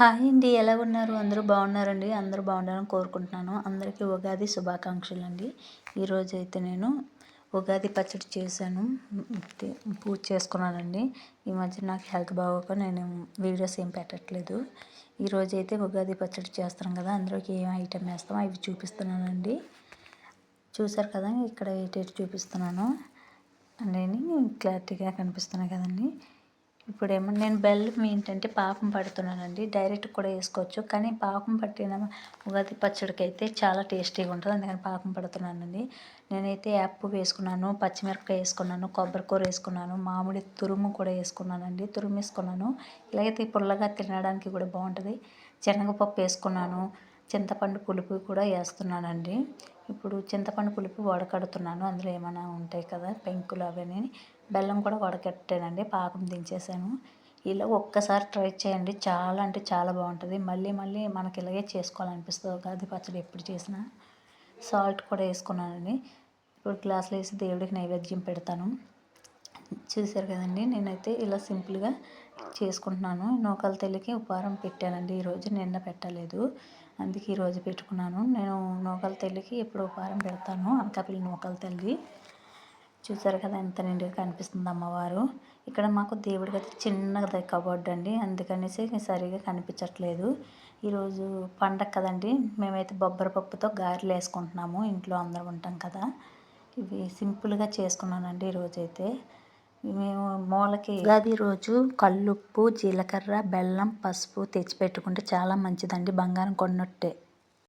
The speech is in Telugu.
హాయ్ అండి. ఎలా ఉన్నారు? అందరూ బాగున్నారండి? అందరూ బాగుండాలని కోరుకుంటున్నాను. అందరికీ ఉగాది శుభాకాంక్షలండి. ఈరోజైతే నేను ఉగాది పచ్చడి చేశాను. పూజ చేసుకున్నానండి. ఈ మధ్య నాకు హెల్త్ బాగోక నేను వీడియోస్ ఏం పెట్టట్లేదు. ఈరోజైతే ఉగాది పచ్చడి చేస్తాం కదా, అందులోకి ఏం ఐటెం వేస్తాం అవి చూపిస్తున్నానండి. చూసారు కదా, ఇక్కడ ఏటేటి చూపిస్తున్నాను అనేది క్లారిటీగా కనిపిస్తున్నాయి కదండి. ఇప్పుడేమో నేను బెల్లం ఏంటంటే పాకం పడుతున్నానండి. డైరెక్ట్ కూడా వేసుకోవచ్చు, కానీ పాకం పట్టిన ఉగాది పచ్చడికి అయితే చాలా టేస్టీగా ఉంటుంది. అందుకని పాకం పడుతున్నానండి. నేనైతే యాప్ వేసుకున్నాను, పచ్చిమిరపకాయ వేసుకున్నాను, కొబ్బరికూర వేసుకున్నాను, మామిడి తురుము కూడా వేసుకున్నానండి. తురుము వేసుకున్నాను. ఇలాగైతే పుల్లగా తినడానికి కూడా బాగుంటుంది. శనగపప్పు వేసుకున్నాను, చింతపండు పులుపు కూడా వేస్తున్నానండి. ఇప్పుడు చింతపండు పులుపు వడకడుతున్నాను. అందులో ఏమైనా ఉంటాయి కదా పెంకులు అవన్నీ. బెల్లం కూడా వడకట్టానండి, పాకం దించేసాను. ఇలా ఒక్కసారి ట్రై చేయండి, చాలా అంటే చాలా బాగుంటుంది. మళ్ళీ మళ్ళీ మనకి ఇలాగే చేసుకోవాలనిపిస్తుంది ఉగాది పచ్చడి ఎప్పుడు చేసినా. సాల్ట్ కూడా వేసుకున్నానండి. ఇప్పుడు గ్లాసులో వేసి దేవుడికి నైవేద్యం పెడతాను. చూసారు కదండి, నేనైతే ఇలా సింపుల్గా చేసుకుంటున్నాను. నూకల తల్లికి ఉపహారం పెట్టానండి ఈరోజు, నిన్న పెట్టలేదు, అందుకే ఈరోజు పెట్టుకున్నాను. నేను నూకల తల్లికి ఎప్పుడు ఉపహారం పెడతాను, అనకాపల్లి నూకల తల్లి. చూసారు కదా ఎంత నిండుగా కనిపిస్తుంది అమ్మవారు. ఇక్కడ మాకు దేవుడి గది చిన్నది కబోర్డ్ అండి, అందుకనేసి సరిగా కనిపించట్లేదు. ఈరోజు పండగ కదండి, మేమైతే బొబ్బరి పప్పుతో గారెలు వేసుకుంటున్నాము. ఇంట్లో అందరం ఉంటాం కదా, ఇవి సింపుల్గా చేసుకున్నానండి ఈరోజైతే. మేము మూలకి ఉగాది రోజు కల్లుప్పు, జీలకర్ర, బెల్లం, పసుపు తెచ్చిపెట్టుకుంటే చాలా మంచిదండి, బంగారం కొన్నట్టే.